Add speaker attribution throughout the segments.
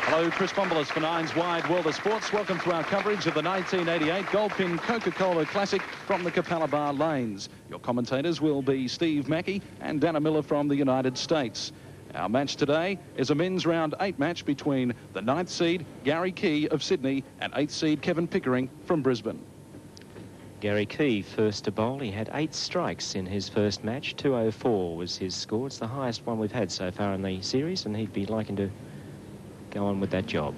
Speaker 1: Hello, Chris Bombolas for Nine's Wide World of Sports. Welcome to our coverage of the 1988 Goldpin Coca-Cola Classic from the Capalaba Lanes. Your commentators will be Steve Mackey and Dana Miller from the United States. Our match today is a men's round 8 match between the 9th seed Gary Key of Sydney and 8th seed Kevin Pickering from Brisbane.
Speaker 2: Gary Key first to bowl. He had 8 strikes in his first match. 204 was his score. It's the highest one we've had so far in the series, and he'd be liking to go on with that job.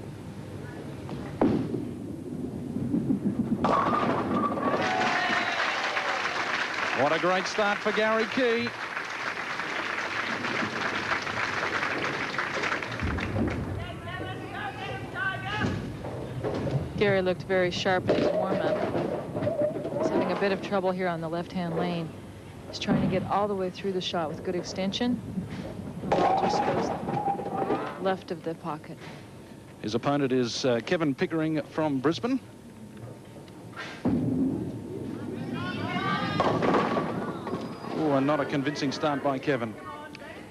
Speaker 1: What a great start for Gary Key.
Speaker 3: Gary looked very sharp in his warm-up. He's having a bit of trouble here on the left-hand lane. He's trying to get all the way through the shot with good extension. The ball just goes left of the pocket.
Speaker 1: His opponent is Kevin Pickering from Brisbane. Oh, and not a convincing start by Kevin.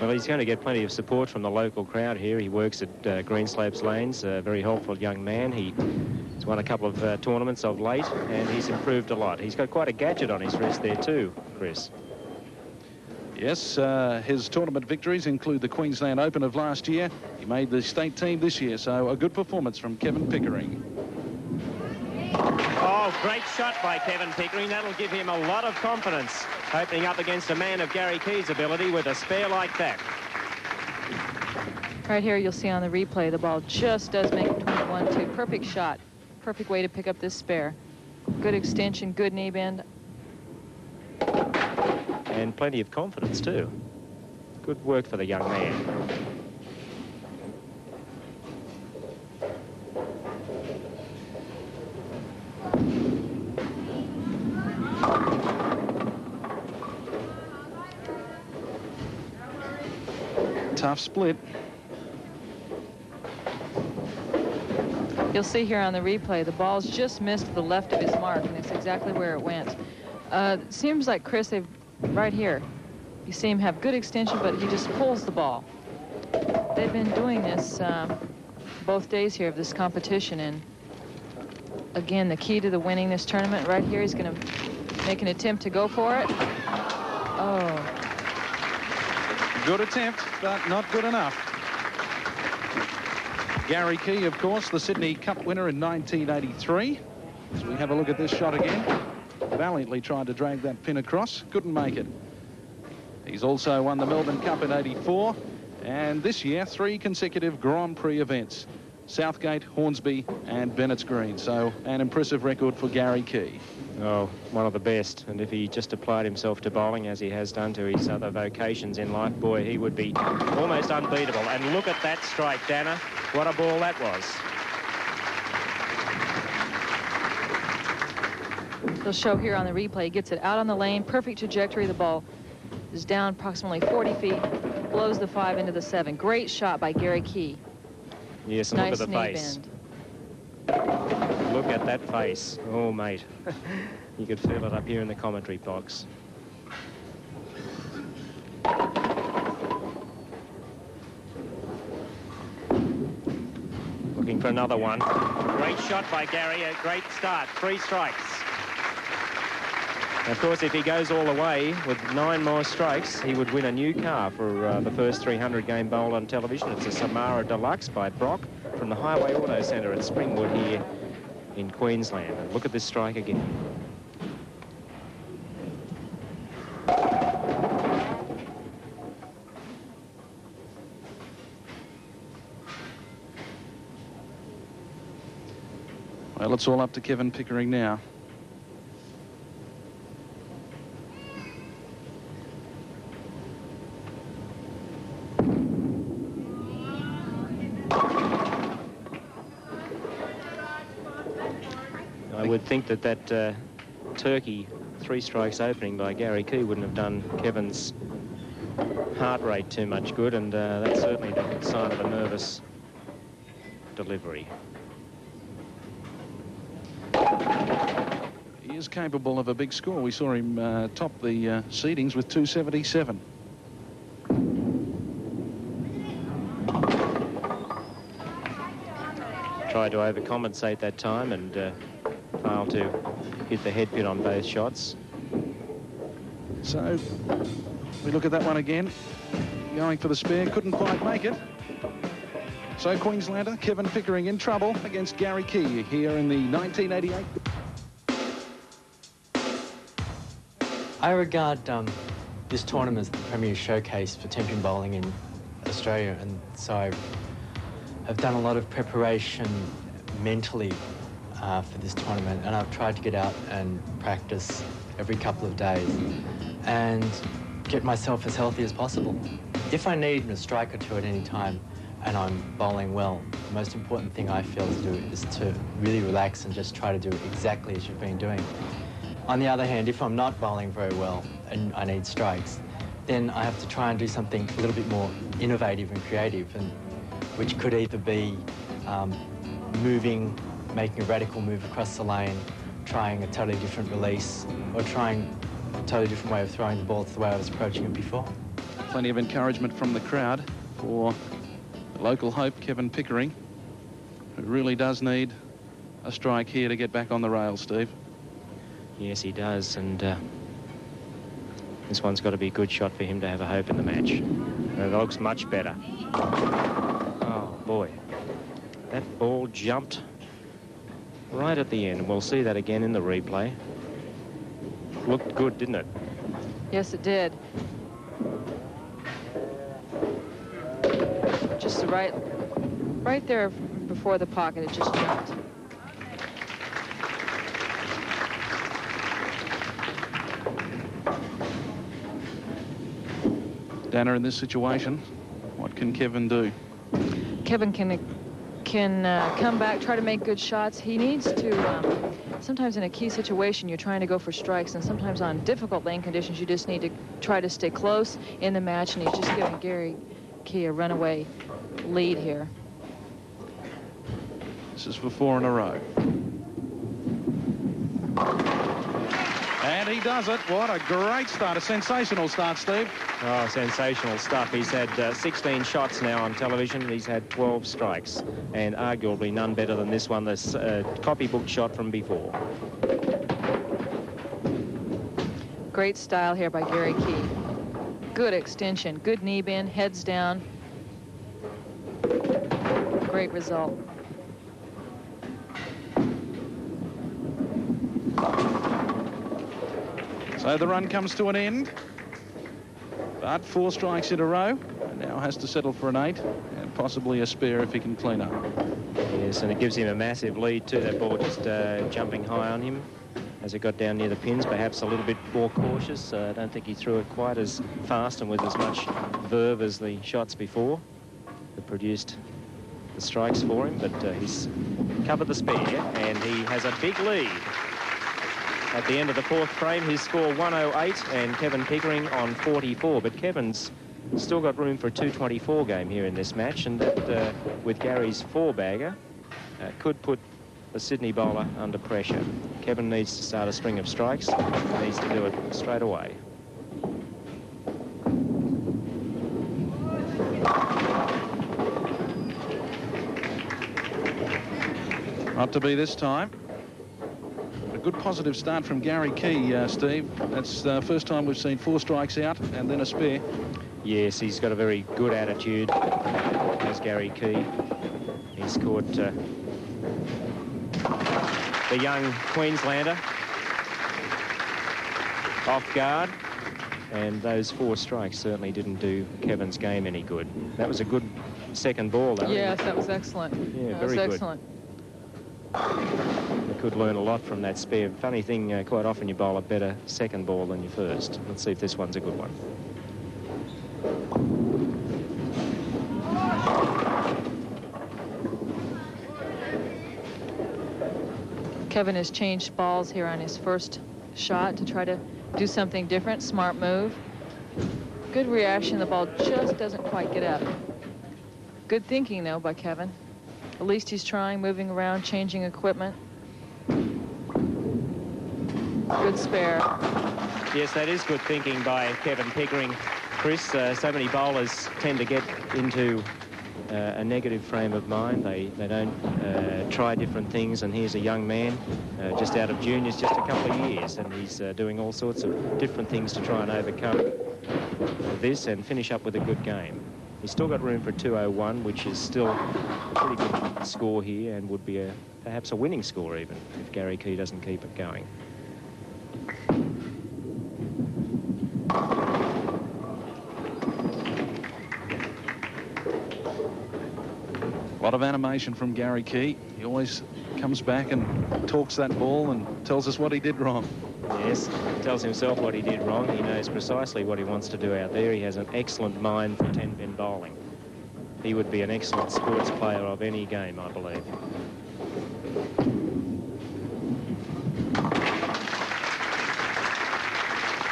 Speaker 2: Well, he's going to get plenty of support from the local crowd here. He works at Greenslopes Lanes, a very helpful young man. He's won a couple of tournaments of late, and he's improved a lot. He's got quite a gadget on his wrist there too, Chris.
Speaker 1: Yes, his tournament victories include the Queensland Open of last year. He made the state team this year, so a good performance from Kevin Pickering.
Speaker 2: Oh, great shot by Kevin Pickering. That'll give him a lot of confidence, opening up against a man of Gary Key's ability with a spare like that.
Speaker 3: Right here, you'll see on the replay, the ball just does make it between 1-2. Perfect shot. Perfect way to pick up this spare. Good extension, good knee bend.
Speaker 2: And plenty of confidence too. Good work for the young man.
Speaker 1: Tough split.
Speaker 3: You'll see here on the replay, the ball's just missed the left of his mark, and it's exactly where it went. It seems like, Chris, they've right here, you see him have good extension, but he just pulls the ball. They've been doing this both days here of this competition, and again, the key to the winning this tournament right here, he's going to make an attempt to go for it. Oh.
Speaker 1: Good attempt, but not good enough. Gary Key, of course, the Sydney Cup winner in 1983. As we have a look at this shot again. Valiantly tried to drag that pin across, couldn't make it. He's also won the Melbourne Cup in '84, and this year 3 consecutive Grand Prix events: Southgate, Hornsby and Bennett's Green. So an impressive record for Gary Key.
Speaker 2: Oh, one of the best. And if he just applied himself to bowling as he has done to his other vocations in life, boy, he would be almost unbeatable. And look at that strike, Dana. What a ball that was.
Speaker 3: They'll show here on the replay. He gets it out on the lane. Perfect trajectory. The ball is down approximately 40 feet. Blows the 5 into the 7. Great shot by Gary Key.
Speaker 2: Yes, and
Speaker 3: nice
Speaker 2: look at the face.
Speaker 3: Bend.
Speaker 2: Look at that face. Oh, mate. You could feel it up here in the commentary box. Looking for another one. Great shot by Gary. A great start. 3 strikes. Of course, if he goes all the way with 9 more strikes, he would win a new car for the first 300-game bowl on television. It's a Samara Deluxe by Brock from the Highway Auto Centre at Springwood here in Queensland. And look at this strike again.
Speaker 1: Well, it's all up to Kevin Pickering now.
Speaker 2: I would think that turkey 3 strikes opening by Gary Key wouldn't have done Kevin's heart rate too much good, and that's certainly the sign of a nervous delivery.
Speaker 1: He is capable of a big score. We saw him top the seedings with 277.
Speaker 2: Tried to overcompensate that time and failed to hit the head pin on both shots.
Speaker 1: So we look at that one again. Going for the spare, couldn't quite make it. So Queenslander Kevin Pickering in trouble against Gary Key here in the 1988.
Speaker 4: I regard this tournament as the premier showcase for tenpin bowling in Australia, and so I've done a lot of preparation mentally for this tournament, and I've tried to get out and practice every couple of days and get myself as healthy as possible. If I need a strike or two at any time and I'm bowling well, the most important thing I feel to do is to really relax and just try to do exactly as you've been doing. On the other hand, if I'm not bowling very well and I need strikes, then I have to try and do something a little bit more innovative and creative, and which could either be making a radical move across the lane, trying a totally different release, or trying a totally different way of throwing the ball to the way I was approaching it before.
Speaker 1: Plenty of encouragement from the crowd for the local hope, Kevin Pickering, who really does need a strike here to get back on the rails, Steve.
Speaker 2: Yes, he does, and this one's got to be a good shot for him to have a hope in the match. It looks much better. Oh, boy. That ball jumped right at the end. We'll see that again in the replay. Looked good, didn't it?
Speaker 3: Yes, it did. Just right there before the pocket, it just jumped.
Speaker 1: Dana, in this situation, what can Kevin do?
Speaker 3: Kevin can come back, try to make good shots. He needs to, sometimes in a key situation, you're trying to go for strikes, and sometimes on difficult lane conditions, you just need to try to stay close in the match, and he's just giving Gary Key a runaway lead here.
Speaker 1: This is for 4 in a row. And he does it. What a great start. A sensational start, Steve.
Speaker 2: Oh, sensational stuff. He's had 16 shots now on television. He's had 12 strikes, and arguably none better than this one, this copybook shot from before.
Speaker 3: Great style here by Gary Key. Good extension, good knee bend, heads down. Great result.
Speaker 1: So the run comes to an end, but 4 strikes in a row. Now has to settle for an 8 and possibly a spare if he can clean up.
Speaker 2: Yes, and it gives him a massive lead too. That ball just jumping high on him as it got down near the pins, perhaps a little bit more cautious. I don't think he threw it quite as fast and with as much verve as the shots before that produced the strikes for him, but he's covered the spare and he has a big lead. At the end of the 4th frame, his score 108 and Kevin Pickering on 44. But Kevin's still got room for a 224 game here in this match, and that, with Gary's 4-bagger, could put the Sydney bowler under pressure. Kevin needs to start a string of strikes. He needs to do it straight away.
Speaker 1: Not to be this time. A good positive start from Gary Key, Steve. That's the first time we've seen 4 strikes out and then a spare.
Speaker 2: Yes, he's got a very good attitude, as Gary Key. He's caught the young Queenslander off guard, and those 4 strikes certainly didn't do Kevin's game any good. That was a good second ball, though.
Speaker 3: Yes, that was excellent.
Speaker 2: Yeah,
Speaker 3: that
Speaker 2: very
Speaker 3: was
Speaker 2: good.
Speaker 3: Excellent.
Speaker 2: You could learn a lot from that spare. Funny thing, quite often you bowl a better second ball than your first. Let's see if this one's a good one.
Speaker 3: Kevin has changed balls here on his first shot to try to do something different. Smart move. Good reaction. The ball just doesn't quite get up. Good thinking, though, by Kevin. At least he's trying, moving around, changing equipment. Good spare.
Speaker 2: Yes, that is good thinking by Kevin Pickering. Chris, so many bowlers tend to get into a negative frame of mind. They don't try different things, and here's a young man just out of juniors, just a couple of years, and he's doing all sorts of different things to try and overcome this and finish up with a good game. He's still got room for 201, which is still a pretty good score here, and would be perhaps a winning score even if Gary Key doesn't keep it going.
Speaker 1: A lot of animation from Gary Key. He always comes back and talks that ball and tells us what he did wrong.
Speaker 2: Yes, tells himself what he did wrong. He knows precisely what he wants to do out there. He has an excellent mind for 10-pin bowling. He would be an excellent sports player of any game, I believe.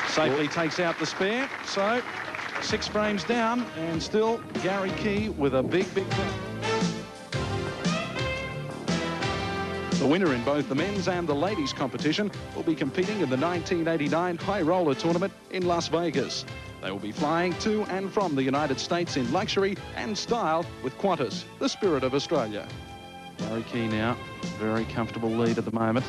Speaker 1: Safely takes out the spare, so 6 frames down, and still Gary Key with a big win. The winner in both the men's and the ladies' competition will be competing in the 1989 High Roller Tournament in Las Vegas. They will be flying to and from the United States in luxury and style with Qantas, the spirit of Australia. Gary Key now, very comfortable lead at the moment.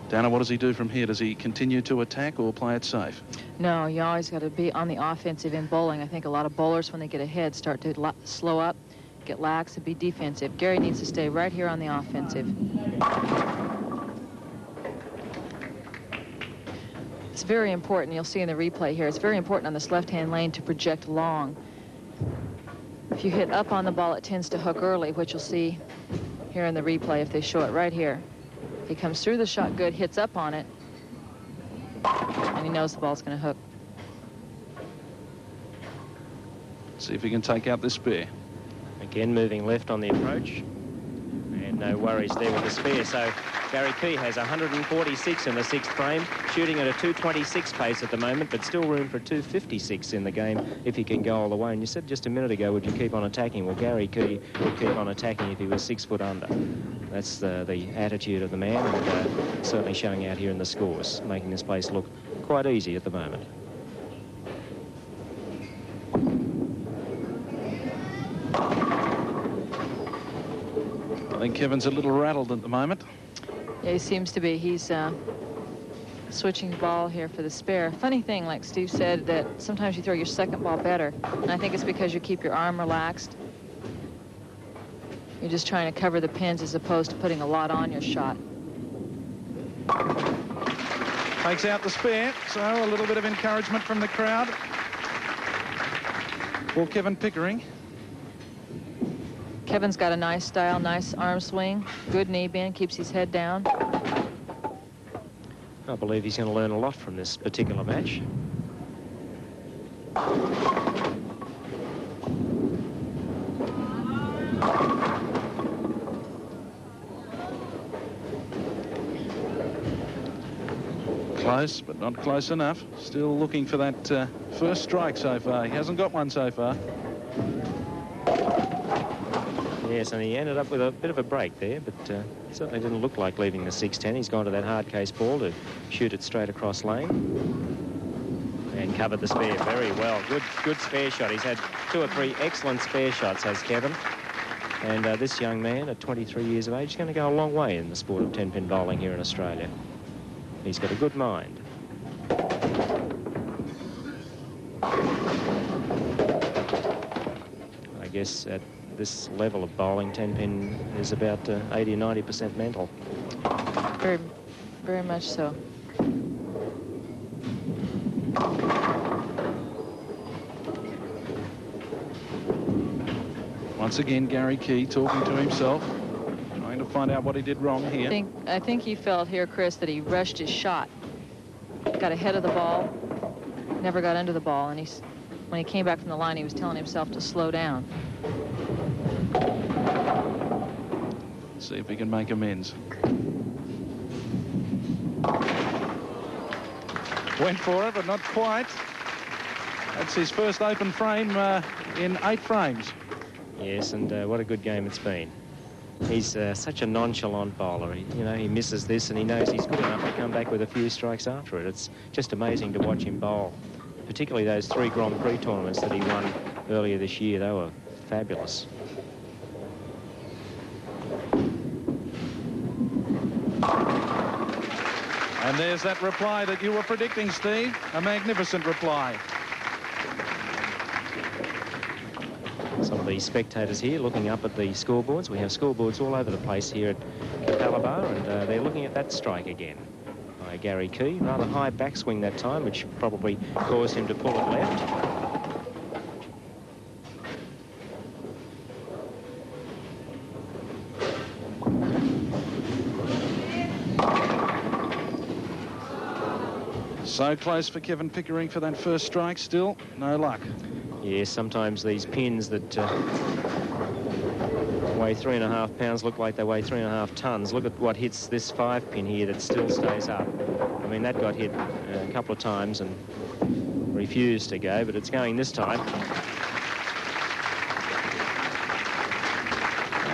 Speaker 1: Dana, what does he do from here? Does he continue to attack or play it safe?
Speaker 3: No, you always got to be on the offensive in bowling. I think a lot of bowlers, when they get ahead, start to slow up, get lax, and be defensive. Gary needs to stay right here on the offensive. It's very important, you'll see in the replay here, it's very important on this left-hand lane to project long. If you hit up on the ball, it tends to hook early, which you'll see here in the replay if they show it right here. He comes through the shot good, hits up on it, and he knows the ball's going to hook.
Speaker 1: See if he can take out this spare.
Speaker 2: Again, moving left on the approach. And no worries there with the spare. So Gary Key has 146 in the 6th frame, shooting at a 226 pace at the moment, but still room for 256 in the game if he can go all the way. And you said just a minute ago, would you keep on attacking? Well, Gary Key would keep on attacking if he was 6 foot under. That's the attitude of the man, and certainly showing out here in the scores, making this place look quite easy at the moment.
Speaker 1: I think Kevin's a little rattled at the moment.
Speaker 3: Yeah, he seems to be. He's switching the ball here for the spare. Funny thing, like Steve said, that sometimes you throw your second ball better, and I think it's because you keep your arm relaxed. You're just trying to cover the pins as opposed to putting a lot on your shot.
Speaker 1: Takes out the spare, so a little bit of encouragement from the crowd for Kevin Pickering.
Speaker 3: Kevin's got a nice style, nice arm swing, good knee bend, keeps his head down.
Speaker 2: I believe he's going to learn a lot from this particular match.
Speaker 1: Close, but not close enough. Still looking for that first strike so far. He hasn't got one so far.
Speaker 2: Yes, and he ended up with a bit of a break there, but certainly didn't look like leaving the 6-10. He's gone to that hard case ball to shoot it straight across lane. And covered the spare very well. Good spare shot. He's had 2 or 3 excellent spare shots, has Kevin. And this young man at 23 years of age is going to go a long way in the sport of 10-pin bowling here in Australia. He's got a good mind. I guess at this level of bowling, 10-pin is about 80 or 90% mental.
Speaker 3: Very, very much so.
Speaker 1: Once again, Gary Key talking to himself, trying to find out what he did wrong here.
Speaker 3: I think he felt here, Chris, that he rushed his shot. Got ahead of the ball, never got under the ball, and when he came back from the line, he was telling himself to slow down.
Speaker 1: See if he can make amends. Went for it, but not quite. That's his first open frame in 8 frames.
Speaker 2: Yes, and what a good game it's been. He's such a nonchalant bowler. He misses this, and he knows he's good enough to come back with a few strikes after it. It's just amazing to watch him bowl, particularly those 3 Grand Prix tournaments that he won earlier this year. They were fabulous.
Speaker 1: And there's that reply that you were predicting, Steve. A magnificent reply.
Speaker 2: Some of the spectators here looking up at the scoreboards. We have scoreboards all over the place here at Capalaba, and they're looking at that strike again by Gary Key. Rather high backswing that time, which probably caused him to pull it left.
Speaker 1: So close for Kevin Pickering for that first strike. Still no luck.
Speaker 2: Yes, sometimes these pins that weigh 3.5 pounds look like they weigh 3.5 tons. Look at what hits this 5-pin here that still stays up. I mean, that got hit a couple of times and refused to go, but it's going this time.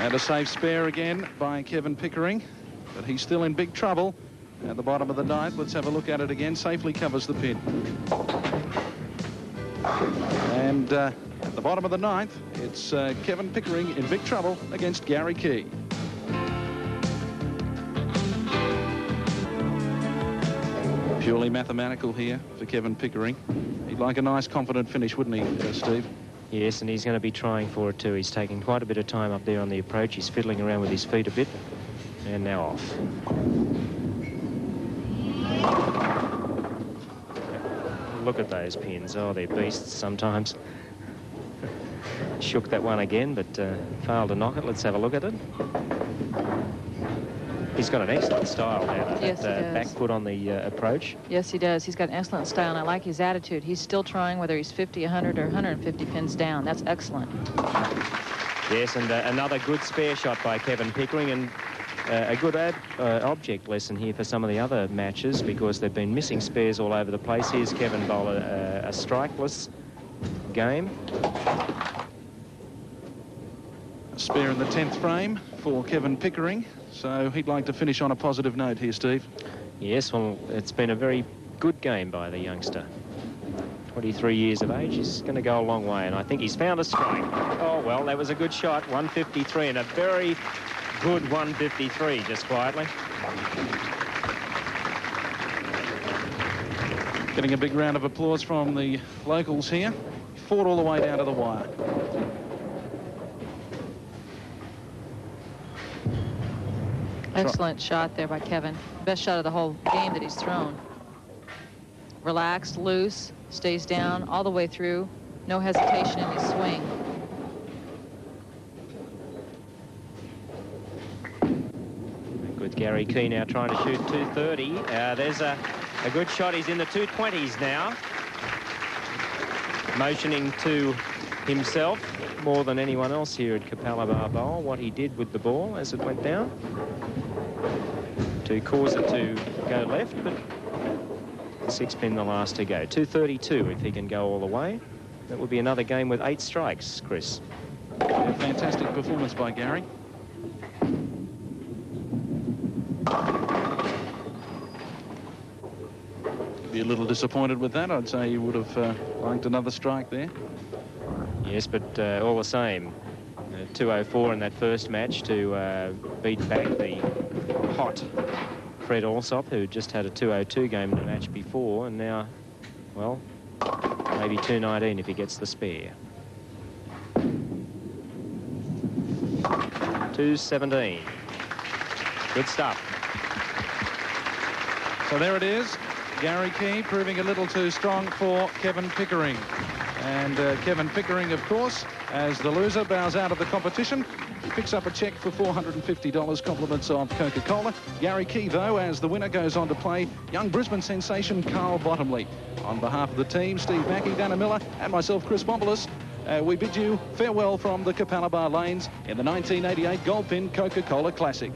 Speaker 1: And a safe spare again by Kevin Pickering, but he's still in big trouble at the bottom of the 9th. Let's have a look at it again. Safely covers the pin. And at the bottom of the 9th, it's Kevin Pickering in big trouble against Gary Key. Purely mathematical here for Kevin Pickering. He'd like a nice, confident finish, wouldn't he, Steve?
Speaker 2: Yes, and he's going to be trying for it too. He's taking quite a bit of time up there on the approach. He's fiddling around with his feet a bit. And now off. Look at those pins. Oh, they're beasts sometimes. Shook that one again, but failed to knock it. Let's have a look at it. He's got an excellent style down
Speaker 3: Yes,
Speaker 2: that back foot on the approach.
Speaker 3: Yes, he does. He's got an excellent style, and I like his attitude. He's still trying, whether he's 50, 100, or 150 pins down. That's excellent.
Speaker 2: Yes, and another good spare shot by Kevin Pickering, and a good object lesson here for some of the other matches, because they've been missing spares all over the place. Here's Kevin Bowler, a strikeless game.
Speaker 1: A spare in the 10th frame for Kevin Pickering, so he'd like to finish on a positive note here, Steve.
Speaker 2: Yes, well, it's been a very good game by the youngster. 23 years of age. He's going to go a long way, and I think he's found a strike. Oh, well, that was a good shot. 153, and a very good 153, just quietly.
Speaker 1: Getting a big round of applause from the locals here. Fought all the way down to the wire.
Speaker 3: Excellent shot there by Kevin. Best shot of the whole game that he's thrown. Relaxed, loose, stays down all the way through. No hesitation in his swing.
Speaker 2: Good Gary Key now trying to shoot 230. There's a good shot. He's in the 220s now. Motioning to himself more than anyone else here at Capalaba Bowl, what he did with the ball as it went down to cause it to go left, but 6-pin the last to go. 232 if he can go all the way. That would be another game with 8 strikes, Chris.
Speaker 1: Yeah, fantastic performance by Gary. Be a little disappointed with that. I'd say he would have liked another strike there.
Speaker 2: Yes, but all the same, 204 in that first match to beat back the hot Fred Alsop, who just had a 202 game in the match before, and now, well, maybe 219 if he gets the spare. 217. Good stuff.
Speaker 1: So there it is. Gary Key proving a little too strong for Kevin Pickering. And Kevin Pickering, of course, as the loser, bows out of the competition. He picks up a cheque for $450, compliments of Coca-Cola. Gary Key, though, as the winner, goes on to play young Brisbane sensation Carl Bottomley. On behalf of the team, Steve Mackey, Dana Miller, and myself, Chris Bombolas, we bid you farewell from the Capalaba lanes in the 1988 Goldpin Coca-Cola Classic.